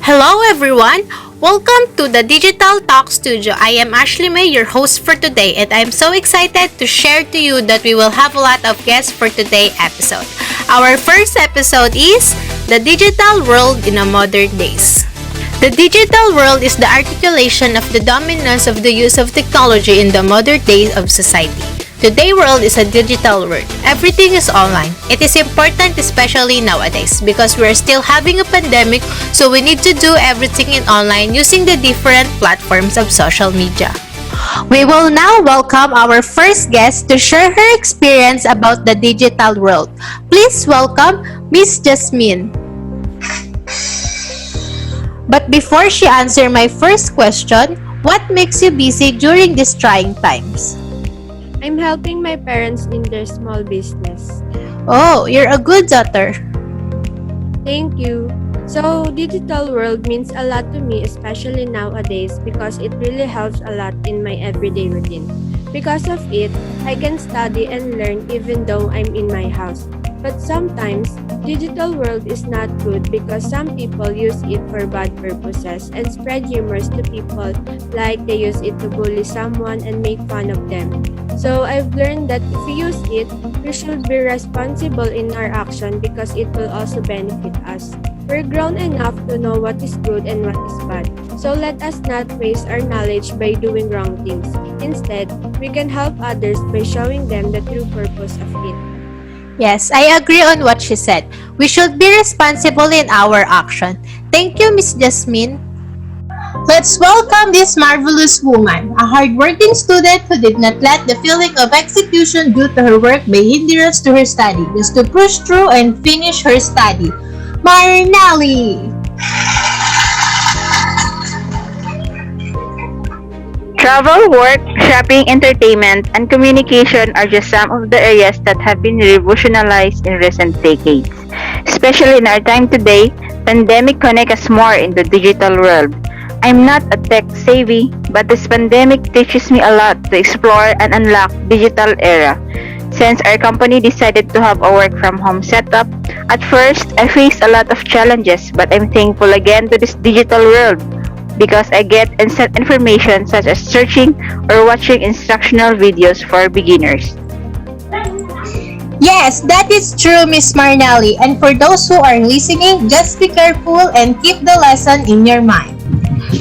Hello everyone! Welcome to the Digital Talk Studio. I am Ashley Mae, your host for today, and I'm so excited to share to you that we will have a lot of guests for today's episode. Our first episode is The Digital World in a Modern Days. The digital world is the articulation of the dominance of the use of technology in the modern days of society. Today's world is a digital world. Everything is online. It is important, especially nowadays, because we are still having a pandemic, so we need to do everything in online using the different platforms of social media. We will now welcome our first guest to share her experience about the digital world. Please welcome Miss Jasmin. But before she answers my first question, what makes you busy during these trying times? I'm helping my parents in their small business. Oh, you're a good daughter. Thank you. So, digital world means a lot to me, especially nowadays, because it really helps a lot in my everyday routine. Because of it, I can study and learn even though I'm in my house. But sometimes, digital world is not good because some people use it for bad purposes and spread rumors to people, like they use it to bully someone and make fun of them. So I've learned that if we use it, we should be responsible in our action because it will also benefit us. We're grown enough to know what is good and what is bad. So let us not waste our knowledge by doing wrong things. Instead, we can help others by showing them the true purpose of it. Yes, I agree on what she said. We should be responsible in our action. Thank you, Miss Jasmin. Let's welcome this marvelous woman, a hardworking student who did not let the feeling of execution due to her work be hindrance to her study, just to push through and finish her study. Marnelli! Travel, work, shopping, entertainment, and communication are just some of the areas that have been revolutionized in recent decades. Especially in our time today, pandemic connects us more in the digital world. I'm not a tech savvy, but this pandemic teaches me a lot to explore and unlock digital era. Since our company decided to have a work from home setup, at first I faced a lot of challenges, but I'm thankful again to this digital world because I get instant information such as searching or watching instructional videos for beginners. Yes, that is true, Miss Marnelli. And for those who are listening, just be careful and keep the lesson in your mind.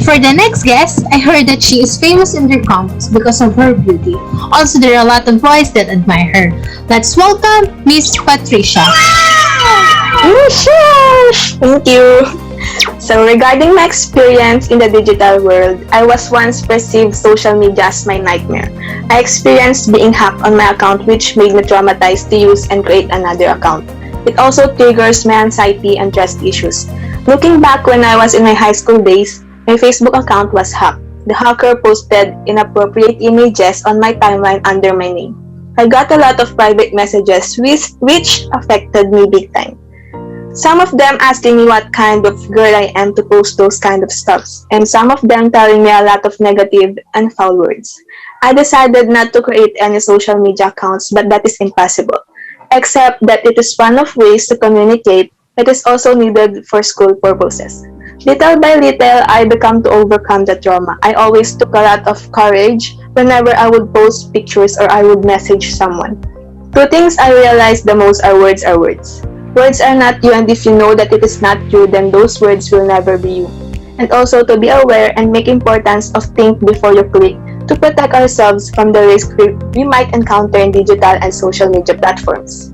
For the next guest, I heard that she is famous in their campus because of her beauty. Also, there are a lot of boys that admire her. Let's welcome Miss Patricia. Thank you. So regarding my experience in the digital world, I was once perceived social media as my nightmare. I experienced being hacked on my account, which made me traumatized to use and create another account. It also triggers my anxiety and trust issues. Looking back when I was in my high school days, my Facebook account was hacked. The hacker posted inappropriate images on my timeline under my name. I got a lot of private messages which affected me big time. Some of them asking me what kind of girl I am to post those kind of stuffs, and some of them telling me a lot of negative and foul words. I decided not to create any social media accounts, but that is impossible. Except that it is one of ways to communicate. It is also needed for school purposes. Little by little, I became to overcome the trauma. I always took a lot of courage whenever I would post pictures or I would message someone. Two things I realized the most are words are words. Words are not you, and if you know that it is not true, then those words will never be you. And also to be aware and make importance of think before you click to protect ourselves from the risk we might encounter in digital and social media platforms.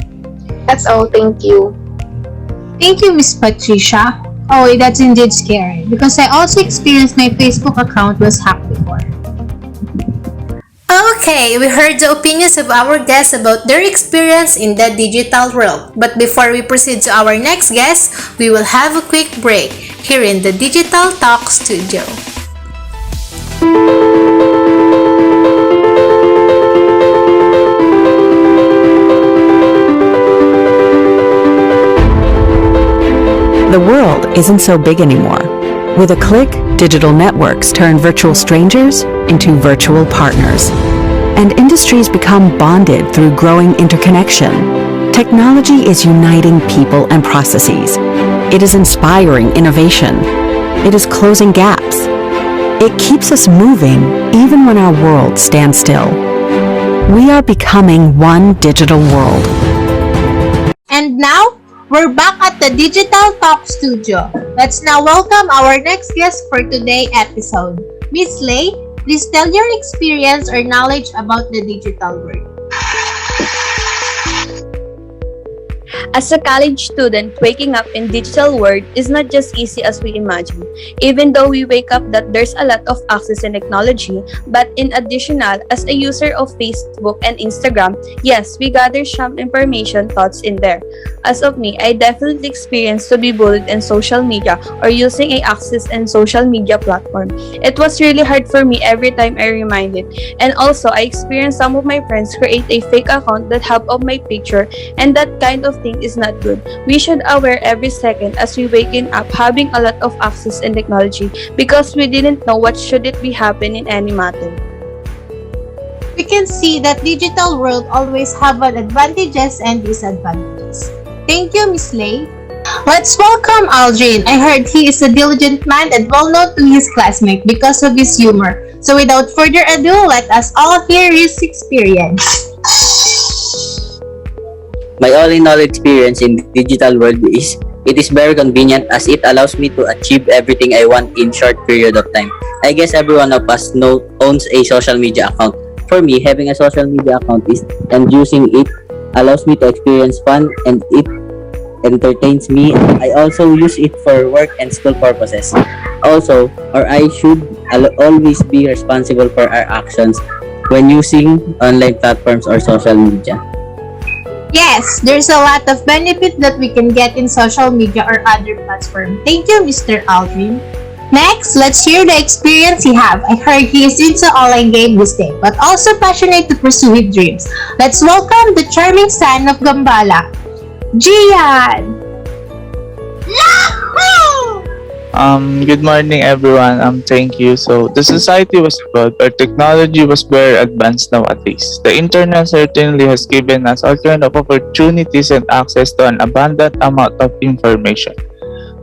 That's all. Thank you. Thank you, Miss Patricia. Oh, that's indeed scary because I also experienced my Facebook account was hacked before. Okay, we heard the opinions of our guests about their experience in the digital world. But before we proceed to our next guest, we will have a quick break here in the Digital Talk Studio. The world isn't so big anymore. With a click, digital networks turn virtual strangers into virtual partners. And industries become bonded through growing interconnection. Technology is uniting people and processes. It is inspiring innovation. It is closing gaps. It keeps us moving even when our world stands still. We are becoming one digital world. And now, we're back at the Digital Talk Studio. Let's now welcome our next guest for today's episode. Miss Leigh, please tell your experience or knowledge about the digital world. As a college student, waking up in digital world is not just easy as we imagine. Even though we wake up that there's a lot of access in technology, but in additional, as a user of Facebook and Instagram, yes, we gather some information thoughts in there. As of me, I definitely experienced to be bullied in social media or using a access in social media platform. It was really hard for me every time I reminded. And also, I experienced some of my friends create a fake account that have of my picture, and that kind of thing is not good. We should aware every second as we waking up having a lot of access in technology because we didn't know what should it be happen in any matter. We can see that digital world always have an advantages and disadvantages. Thank you, Miss Leigh. Let's welcome Aldrin. I heard he is a diligent man and well known to his classmates because of his humor. So without further ado, let us all hear his experience. My all-in-all experience in the digital world is it is very convenient as it allows me to achieve everything I want in short period of time. I guess every one of us owns a social media account. For me, having a social media account and using it allows me to experience fun and it entertains me. I also use it for work and school purposes. Also, or I should always be responsible for our actions when using online platforms or social media. Yes, there's a lot of benefit that we can get in social media or other platforms. Thank you, Mr. Aldrin. Next, let's hear the experience he have. I heard he is into online game this day, but also passionate to pursue his dreams. Let's welcome the charming son of Gambala, Gian. Good morning everyone. Thank you. So the society was good, but technology was very advanced nowadays. The internet certainly has given us all kind of opportunities and access to an abundant amount of information.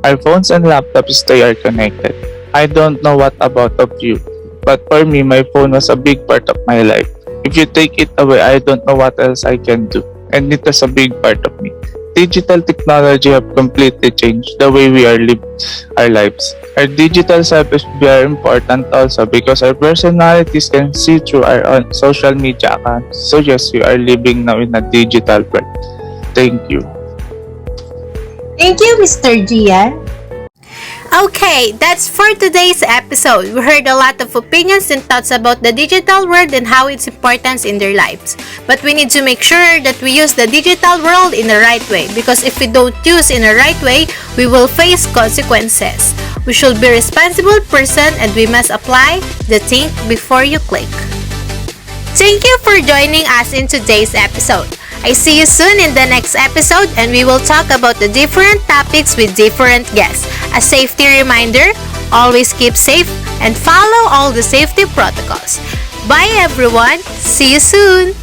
Our phones and laptops they are connected. I don't know what about of you, but for me, my phone was a big part of my life. If you take it away, I don't know what else I can do, and it was a big part of me. Digital technology have completely changed the way we live our lives. Our digital self is very important also because our personalities can see through our own social media accounts. So yes, we are living now in a digital world. Thank you. Thank you, Mr. Gian. Okay, that's for today's episode. We heard a lot of opinions and thoughts about the digital world and how its importance in their lives. But we need to make sure that we use the digital world in the right way, because if we don't use in the right way, we will face consequences. We should be a responsible person and we must apply the think before you click. Thank you for joining us in today's episode. I see you soon in the next episode and we will talk about the different topics with different guests. A safety reminder, always keep safe and follow all the safety protocols. Bye everyone! See you soon!